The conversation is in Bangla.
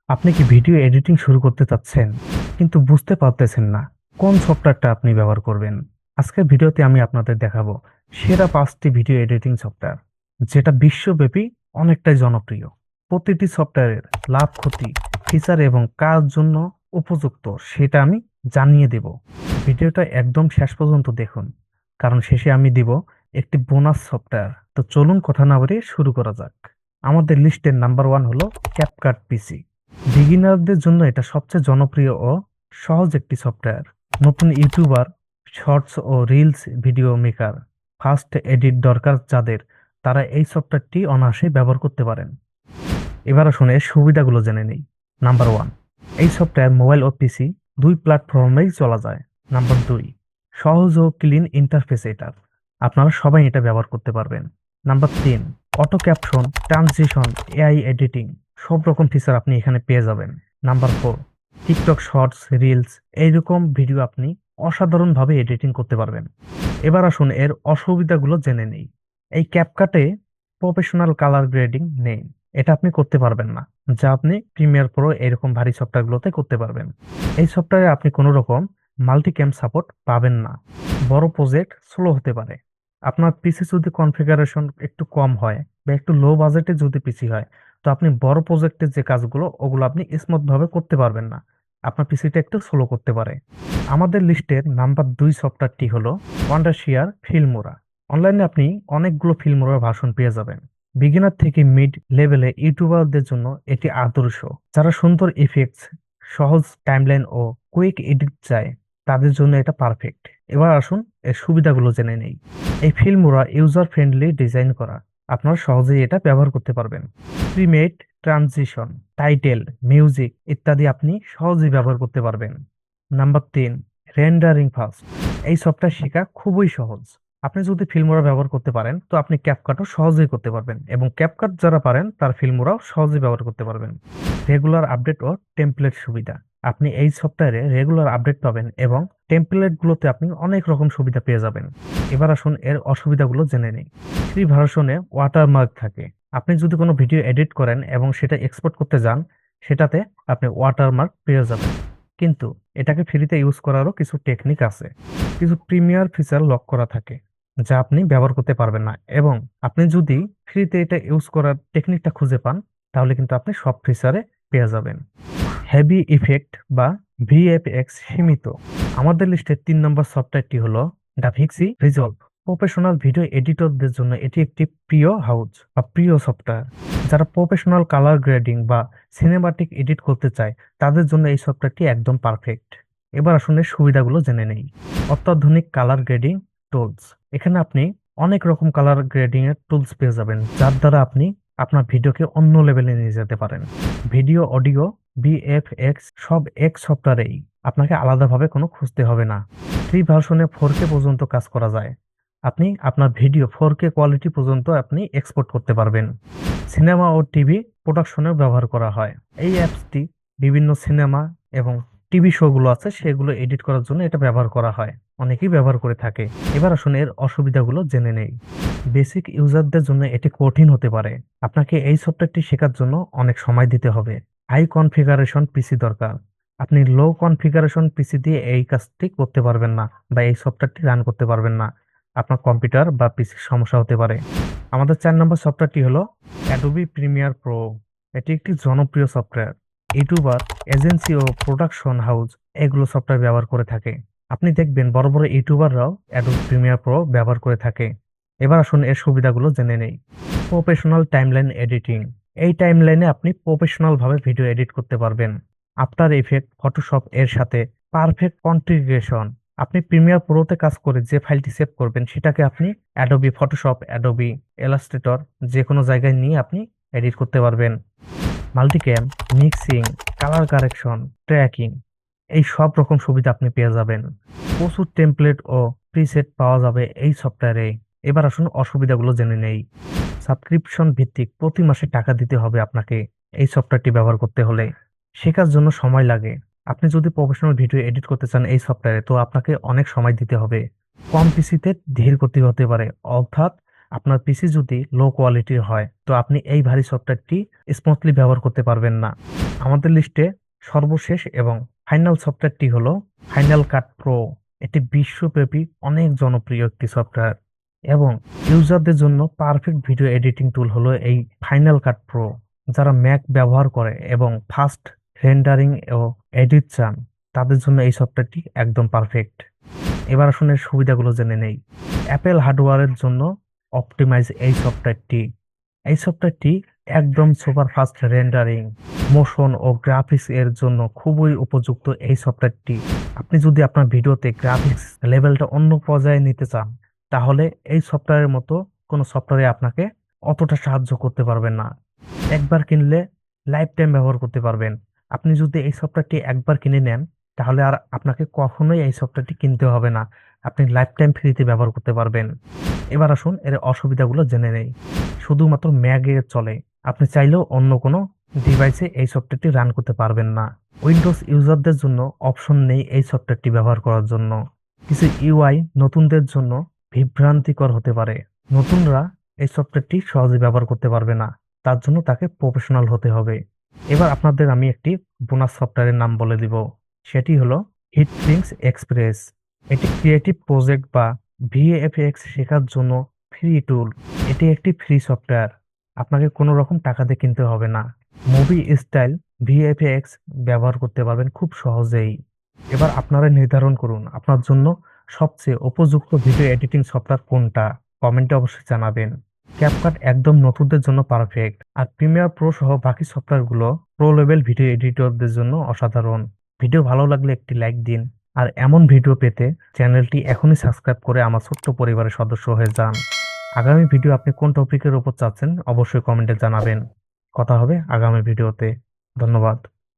আপনি কি ভিডিও এডিটিং শুরু করতে চাচ্ছেন কিন্তু বুঝতে পারতেছেন না কোন সফটওয়্যারটা আপনি ব্যবহার করবেন? আজকের ভিডিওতে আমি আপনাদের দেখাবো সেরা 5টি ভিডিও এডিটিং সফটওয়্যার যেটা বিশ্বব্যাপী অনেকটাই জনপ্রিয়। প্রতিটি সফটওয়্যারের লাভ ক্ষতি, ফিচার এবং কার জন্য উপযুক্ত সেটা আমি জানিয়ে দেব। ভিডিওটা একদম শেষ পর্যন্ত দেখুন, কারণ শেষে আমি দিব একটি বোনাস সফটওয়্যার। তো চলুন কথা না বাড়িয়ে শুরু করা যাক। আমাদের লিস্টের নাম্বার 1 হলো ক্যাপকাট পিসি। বিগিনারদের জন্য এটা সবচেয়ে জনপ্রিয় ও সহজ একটি সফটওয়্যার। নতুন ইউটিউবার, শর্টস ও reels video maker, fast edit দরকার যাদের, তারা এই সফটওয়্যারটি অনায়াসে ব্যবহার করতে পারেন। এবার আসুন এর সুবিধাগুলো জেনে নেই। নাম্বার 1, এই সফটওয়্যার মোবাইল ও পিসি দুই প্ল্যাটফর্মেই চলা যায়। নাম্বার 2, সহজ ও ক্লিন ইন্টারফেস এটার, আপনারা সবাই এটা ব্যবহার করতে পারবেন। Number 3, auto caption, transition, AI editing, সব রকম ফিচার আপনি এখানে পেয়ে যাবেন। নাম্বার 4, টিকটক শর্টস, রিলস এইরকম ভিডিও আপনি অসাধারণভাবে এডিটিং করতে পারবেন। এবার আসুন এর অসুবিধাগুলো জেনে নেই। এই ক্যাপকাটে প্রফেশনাল কালার গ্রেডিং নেই, এটা আপনি করতে পারবেন না, যা আপনি প্রিমিয়ার প্রো এরকম ভারী সফটওয়্যারগুলোতে করতে পারবেন। এই সফটওয়্যারে আপনি কোনো রকম মাল্টিক্যাম সাপোর্ট পাবেন না। বড় প্রজেক্ট স্লো হতে পারে। আপনার পিসি যদি কনফিগারেশন একটু কম হয় বা একটু লো বাজেটে যদি পিসি হয়, তো আপনি বড় প্রজেক্টের যে কাজগুলো ওগুলো আপনি স্মুথ ভাবে করতে পারবেন না। আপনার পিসিটা একটু স্লো করতে পারে। আমাদের লিস্টের নাম্বার 2 সফটওয়্যারটি হলো ওয়ান্ডারশিয়ার ফিল্মোরা। অনলাইনে আপনি অনেকগুলো ফিল্মোরার ভার্সন পেয়ে যাবেন। বিগিনার থেকে মিড লেভেলে ইউটিউবারদের জন্য এটি আদর্শ। যারা সুন্দর ইফেক্টস, সহজ টাইমলাইন ও কুইক এডিট চায়, তাদের জন্য এটা পারফেক্ট। এবার আসুন এর সুবিধাগুলো জেনে নেই। এই ফিল্মোরা ইউজার ফ্রেন্ডলি ডিজাইন করা, আপনারা সহজেই এটা ব্যবহার করতে পারবেন। প্রিমেট, ট্রানজিশন, টাইটেল, মিউজিক ইত্যাদি আপনি সহজেই ব্যবহার করতে পারবেন। Number 3, rendering fast. এই সফটওয়্যার শেখা খুবই সহজ। আপনি যদি ফিল্মোরা ব্যবহার করতে পারেন তো আপনি ক্যাপকাটও সহজেই করতে পারবেন, এবং ক্যাপকাট যারা পারেন তার ফিল্মোরাও সহজেই ব্যবহার করতে পারবেন। রেগুলার আপডেট ও টেমপ্লেট সুবিধা, আপনি এই সফটওয়্যারে রেগুলার আপডেট পাবেন এবং টেমপ্লেট গুলোতে আপনি অনেক রকম সুবিধা পেয়ে যাবেন। এবার আসুন এর অসুবিধাগুলো জেনে নিই। ফ্রি ভার্সনে ওয়াটারমার্ক থাকে। আপনি যদি কোনো ভিডিও এডিট করেন এবং সেটা এক্সপোর্ট করতে যান, সেটাতে আপনি ওয়াটারমার্ক পেয়ে যাবেন। কিন্তু এটাকে ফ্রিতে ইউজ করারও কিছু টেকনিক আছে। কিছু প্রিমিয়ার ফিচার লক করা থাকে যা আপনি ব্যবহার করতে পারবেন না, এবং আপনি যদি ফ্রিতে এটা ইউজ করার টেকনিকটা খুঁজে পান, তাহলে কিন্তু আপনি সব ফিচারে পেয়ে যাবেন। হেভি ইফেক্ট বা ভিএফএক্স সীমিত। আমাদের লিস্টের 3 নম্বর সফটওয়্যারটি হলো ডাভিক্সি রিজলভ। প্রফেশনাল ভিডিও এডিটরদের জন্য এটি একটি প্রিয় হাউস বা প্রিয় সফটওয়্যার। যারা প্রফেশনাল কালার গ্রেডিং বা সিনেমাটিক এডিট করতে চায়, তাদের জন্য এই সফটওয়্যারটি একদম পারফেক্ট। এবার আসলে সুবিধাগুলো জেনে নেই। অত্যাধুনিক কালার গ্রেডিং টুলস, এখানে আপনি অনেক রকম কালার গ্রেডিং এর টুলস পেয়ে যাবেন, যার দ্বারা আপনি আপনার ভিডিওকে অন্য লেভেলে নিয়ে যেতে পারেন। ভিডিও, অডিও, ভিএফএক্স সব এক সফটওয়্যারেই, আপনাকে আলাদাভাবে কোনো খুঁজতে হবে না। ফ্রি ভার্সনে 4K পর্যন্ত কাজ করা যায়। আপনি আপনার ভিডিও 4K কোয়ালিটি পর্যন্ত আপনি এক্সপোর্ট করতে পারবেন। সিনেমা ও টিভি প্রোডাকশনেও ব্যবহার করা হয়। এই অ্যাপসটি বিভিন্ন সিনেমা এবং টিভি শো গুলো আছে সেগুলো এডিট করার জন্য এটা ব্যবহার করা হয়। অনেকেই ব্যবহার করে থাকে। এবার আসুন এর অসুবিধাগুলো জেনে নেই। বেসিক ইউজারদের জন্য এটি কঠিন হতে পারে। আপনাকে এই সফটওয়্যারটি শেখার জন্য অনেক সময় দিতে হবে। হাই কনফিগারেশন পিসি দরকার। আপনি লো কনফিগারেশন পিসি দিয়ে এই কাজটি করতে পারবেন না বা এই সফটওয়্যারটি রান করতে পারবেন না। আপনার কম্পিউটার বা পিসির সমস্যা হতে পারে। আমাদের 4 নম্বর সফটওয়্যারটি হলো অ্যাডোবি প্রিমিয়ার প্রো। এটি একটি জনপ্রিয় সফটওয়্যার। ইউটিউবার, এজেন্সি ও প্রোডাকশন হাউস এগুলো সফটওয়্যার ব্যবহার করে থাকে। আপনি দেখবেন বড় বড় ইউটিউবাররাও অ্যাডোবি প্রিমিয়ার প্রো ব্যবহার করে থাকে। এবার আসুন এর সুবিধাগুলো জেনে নেই। প্রফেশনাল টাইমলাইন এডিটিং, এই টাইমলাইনে আপনি প্রফেশনাল ভাবে ভিডিও এডিট করতে পারবেন। আফটার ইফেক্ট, ফটোশপ এর সাথে পারফেক্ট কনফিগারেশন। আপনি প্রিমিয়ার প্রোতে কাজ করে যে ফাইলটি সেভ করবেন সেটাকে আপনি অ্যাডোবি ফটোশপ, অ্যাডোবি ইলাস্ট্রেটর যে কোনো জায়গায় নিয়ে আপনি এডিট করতে পারবেন। মাল্টিক্যাম, মিক্সিং, কালার কারেকশন, ট্র্যাকিং এই সব রকম সুবিধা আপনি পেয়ে যাবেন। প্রচুর টেমপ্লেট ও প্রিসেট পাওয়া যাবে এই সফটওয়্যারে। এবার আসুন অসুবিধাগুলো জেনে নেই। সাবস্ক্রিপশন ভিত্তিক প্রতি মাসে টাকা দিতে হবে আপনাকে এই সফটওয়্যারটি ব্যবহার করতে হলে। শেখার জন্য সময় লাগে। আপনি যদি প্রফেশনাল ভিডিও এডিট করতে চান এই সফটওয়্যারে, তো আপনাকে অনেক সময় দিতে হবে। কম পিসিতে ধীর গতি হতে পারে, অর্থাৎ আপনার পিসি যদি লো কোয়ালিটির হয় তো আপনি এই ভারী সফটওয়্যারটি স্মুথলি ব্যবহার করতে পারবেন না। আমাদের লিস্টে সর্বশেষ এবং ফাইনাল সফটওয়্যারটি হলো ফাইনাল কাট প্রো। এটি বিশ্বব্যাপী অনেক জনপ্রিয় একটি সফটওয়্যার এবং ইউজারদের জন্য পারফেক্ট ভিডিও এডিটিং টুল হলো এই ফাইনাল কাট প্রো। যারা ম্যাক ব্যবহার করে এবং ফাস্ট রেন্ডারিং ও এডিট চান তাদের জন্য এই সফটওয়্যারটি একদম পারফেক্ট। এবার আসুন এর সুবিধাগুলো জেনে নেই। অ্যাপেল হার্ডওয়্যারের জন্য অপটিমাইজ এই সফটওয়্যারটি একদম সুপার ফাস্ট রেন্ডারিং, মোশন ও গ্রাফিক্স এর জন্য খুবই উপযুক্ত এই সফটওয়্যারটি। আপনি যদি আপনার ভিডিওতে গ্রাফিক্স লেভেলটা অন্য পর্যায়ে নিতে চান তাহলে এই সফটওয়্যারের মতো কোনো সফটওয়্যারে আপনাকে অতটা সাহায্য করতে পারবে না। একবার কিনলে লাইফ টাইম ব্যবহার করতে পারবেন। আপনি যদি এই সফটওয়্যারটি একবার কিনে নেন তাহলে আর আপনাকে কখনোই এই সফটওয়্যারটি কিনতে হবে না। আপনি লাইফ টাইম ফ্রিতে ব্যবহার করতে পারবেন। এবার আসুন এর অসুবিধাগুলো জেনে নেই। শুধুমাত্র ম্যাগে চলে। আপনি চাইলেও অন্য কোনো ডিভাইসে এই সফটওয়্যারটি রান করতে পারবেন না। উইন্ডোজ ইউজারদের জন্য অপশন নেই এই সফটওয়্যারটি ব্যবহার করার জন্য। কিছু ইউআই নতুনদের জন্য বিভ্রান্তিকর হতে পারে। নতুনরা এই সফটওয়্যারটি সহজে ব্যবহার করতে পারবে না। তার জন্য তাকে প্রফেশনাল হতে হবে। এবার আপনাদের আমি একটি বোনাস সফটওয়্যারের নাম বলে দিব। সেটি হলো হিটফিক্স এক্সপ্রেস। এটি ক্রিয়েটিভ প্রজেক্ট বা ভিএফএক্স শেখার জন্য ফ্রি টুল। এটি একটি ফ্রি সফটওয়্যার। আপনাকে কোনো রকম টাকা দিয়ে কিনতে হবে না। মুভি স্টাইল ভিএফএক্স ব্যবহার করতে পারবেন খুব সহজেই। এবার আপনারা নির্ধারণ করুন আপনার জন্য সবচেয়ে উপযুক্ত ভিডিও এডিটিং সফটওয়্যার কোনটা। কমেন্টে অবশ্যই জানাবেন। ক্যাপকাট একদম নতুনদের জন্য পারফেক্ট, আর প্রিমিয়ার প্রো সহ বাকি সফটওয়্যারগুলো প্রো লেভেল ভিডিও এডিটরদের জন্য অসাধারণ। ভিডিও ভালো লাগলে একটি লাইক দিন, আর এমন ভিডিও পেতে চ্যানেলটি এখনই সাবস্ক্রাইব করে আমার ছোট্ট পরিবারের সদস্য হয়ে যান। আগামী ভিডিও আপনি কোন টপিকের উপর চাচ্ছেন অবশ্যই কমেন্টে জানাবেন। কথা হবে আগামী ভিডিওতে। ধন্যবাদ।